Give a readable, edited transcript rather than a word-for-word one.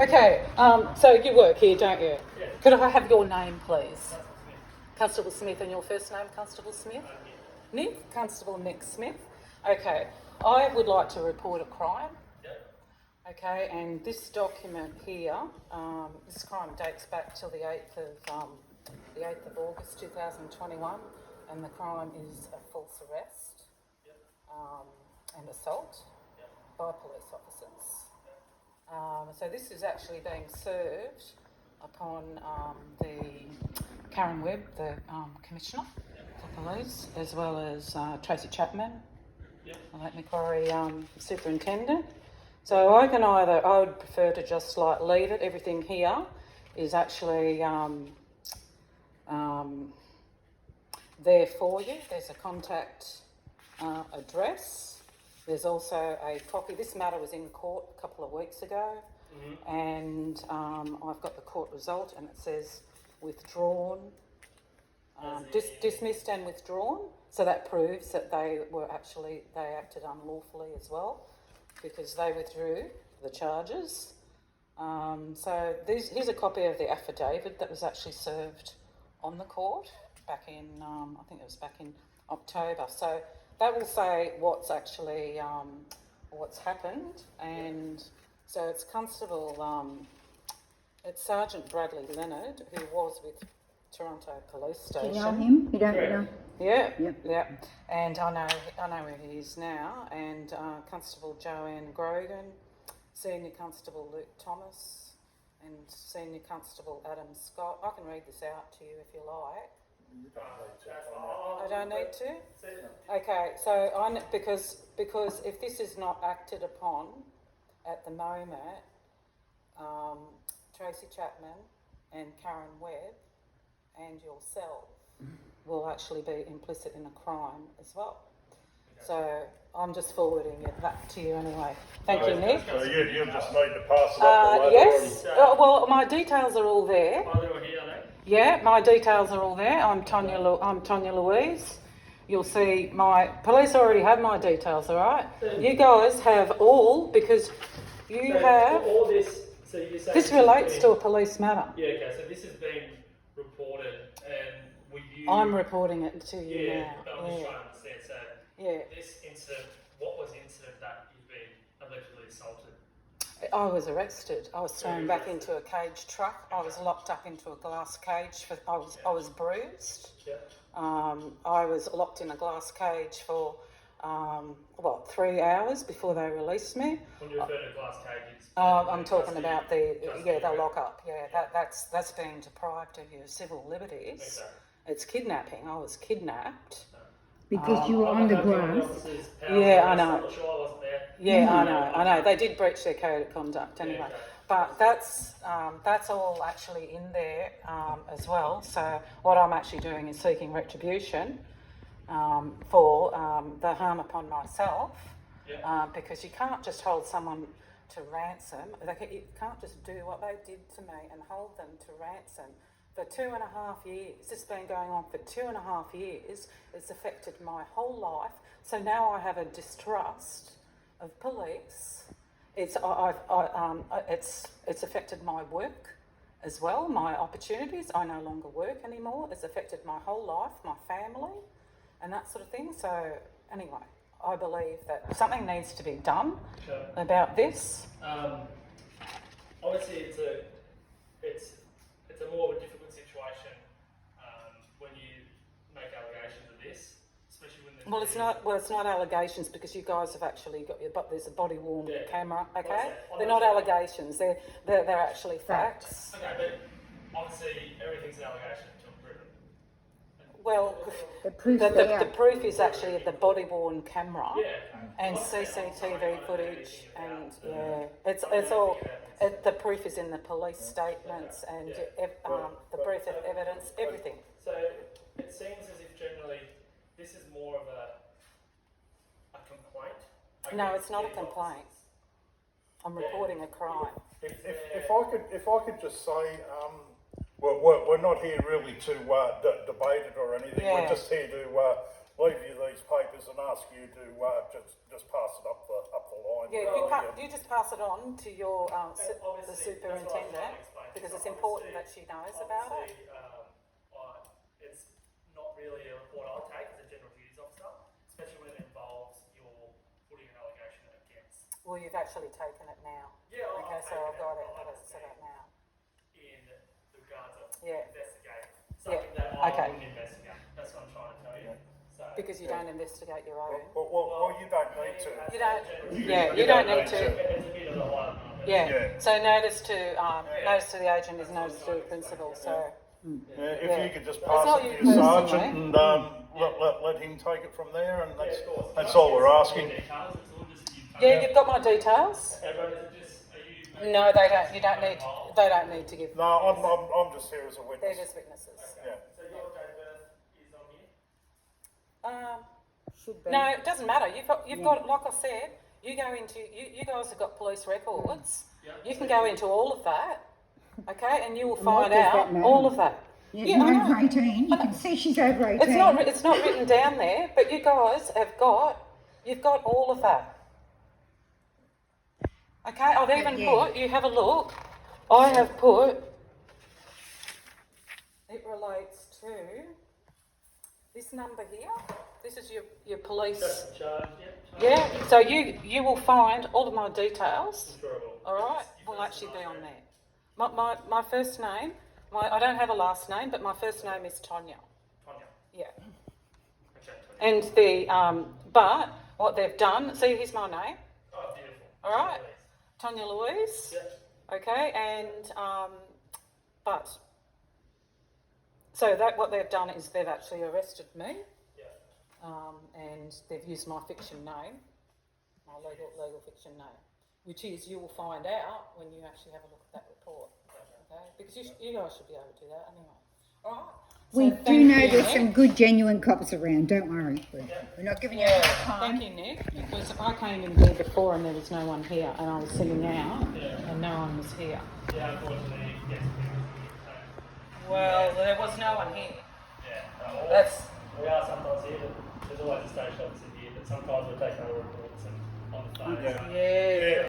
Okay, so you work here, don't you? Yeah. Could I have your name, please? Constable Smith, and your first name, Constable Smith? Nick? Constable Nick Smith. Okay, I would like to report a crime. Okay, and this document here, this crime dates back till the 8th of August 2021, and the crime is a false arrest and assault by police officers. So this is actually being served upon the Karen Webb, the Commissioner for Police, as well as Tracey Chapman, the Macquarie Superintendent. So I would prefer to just leave it. Everything here is actually there for you. There's a contact address. There's also a copy. This matter was in court a couple of weeks ago, and I've got the court result, and it says withdrawn, dismissed and withdrawn. So that proves that they acted unlawfully as well, because they withdrew the charges. So here's a copy of the affidavit that was actually served on the court back in, I think it was back in October. So that will say what's actually, what's happened. And so it's it's Sergeant Bradley Leonard, who was with Toronto Police Station. Do you know him? You don't know? Yeah, yeah. And I know where he is now. And Constable Joanne Grogan, Senior Constable Luke Thomas, and Senior Constable Adam Scott. I can read this out to you if you like. I don't need to? Okay, so because if this is not acted upon at the moment, Tracey Chapman and Karen Webb and yourself will actually be implicit in a crime as well. So I'm just forwarding that to you anyway. Thank you, Nick. So you just need to pass it up the ladder. Yes. Well, my details are all there. Oh, they're all here, are they? Yeah, my details are all there. I'm Tonya Louise. You'll see my police already have my details. All right. You guys have all, because you have all this. So you say this relates to a police matter. Yeah. Okay. So this has been reported, and I'm reporting it to you yeah, now. But I'm just trying to understand. So this incident, what was the incident that you've been allegedly assaulted? I was arrested. I was thrown back into a cage truck. I was locked up into a glass cage. I was bruised. Yeah. I was locked in a glass cage for 3 hours before they released me. When you refer to glass cages, I'm talking about the lock-up. Yeah, that's being deprived of your civil liberties. Okay. It's kidnapping. I was kidnapped. Because you were on the grass. Yeah, I know. I'm sure I wasn't there. Yeah, I know. They did breach their code of conduct anyway. Yeah, okay. But that's all actually in there as well. So what I'm actually doing is seeking retribution for the harm upon myself, because you can't just hold someone to ransom. You can't just do what they did to me and hold them to ransom. For 2.5 years, this has been going on for 2.5 years. It's affected my whole life. So now I have a distrust of police. It's affected my work as well, my opportunities. I no longer work anymore. It's affected my whole life, my family, and that sort of thing. So anyway, I believe that something needs to be done about this. Obviously, it's a more of a difficult situation when you make allegations of this, especially when it's not allegations, because you guys have actually got there's a body worn camera. Okay, Well, they're not allegations. They're actually facts. Okay, but obviously everything's an allegation until proven. Well, the proof is actually the body worn camera and CCTV footage, and it's all. The proof is in the police statements and the brief of evidence, everything. So it seems as if generally this is more of a complaint. No, it's not a complaint. I'm reporting a crime. If I could just say, we're not here really to debate it or anything. Yeah. We're just here to leave you these papers and ask you to just pass it up the line. side. Yeah, you just pass it on to your the Obviously, superintendent that's what I was trying to explain. because So it's important that she knows about it. It's not really a report I'll take as a general duties officer, especially when it involves your putting an allegation against. Well, you've actually taken it now. Yeah, Okay, so I've got it. I've got it set up now. In regards of Yeah. investigating something that I wouldn't investigate. That's what I'm trying to tell you. So, Because you don't investigate your own. Well, you don't need to. You don't. Yeah, you don't need to. it's a bit of a higher number. Yeah. So notice to the agent is notice to the principal. So Yeah, if you could just It's pass not it you to your sergeant personally. and let him take it from there, and that's all we're asking. yeah, you've got my details. No, they don't. You don't need. They don't need to give. No, I'm just here as a They're witness. just witnesses. Yeah. So your date of birth is on here? Should be. No, it doesn't matter. You've got like I said. You go into you guys have got police records. You can go into all of that. Okay, and you will And what find does that out matter? all of that. Yeah, I know. over 18. You can see she's over 18. It's not written down there, but you guys you've got all of that. Okay, I've even put, you have a look, I have put, it relates to this number here. This is your police. Charge, Yeah, so you will find all of my details. Sure I will. All right, will actually be on there. My first name, I don't have a last name, but my first name is Tonya. Tonya. Yeah. Okay, Tonya. And but what they've done, see, here's my name. Oh, beautiful. All right, Tonya Louise. Yeah. Okay, and so that what they've done is they've actually arrested me, and they've used my fiction name, my legal fiction name, which is you will find out when you actually have a look at that report. Okay, because you guys should be able to do that anyway. All right. We So do thank know you, there's Nick. some good, genuine cops around. Don't worry. We're not giving you Yeah, any time. thank you, Nick, because I came in here before and there was no one here, and I was sitting out, and no one was here. Yeah, unfortunately, yes. Well, there was no one here. Yeah. That's We are sometimes here, but there's always a station officer here, but sometimes we're taking over reports and on the phone. Yeah. yeah.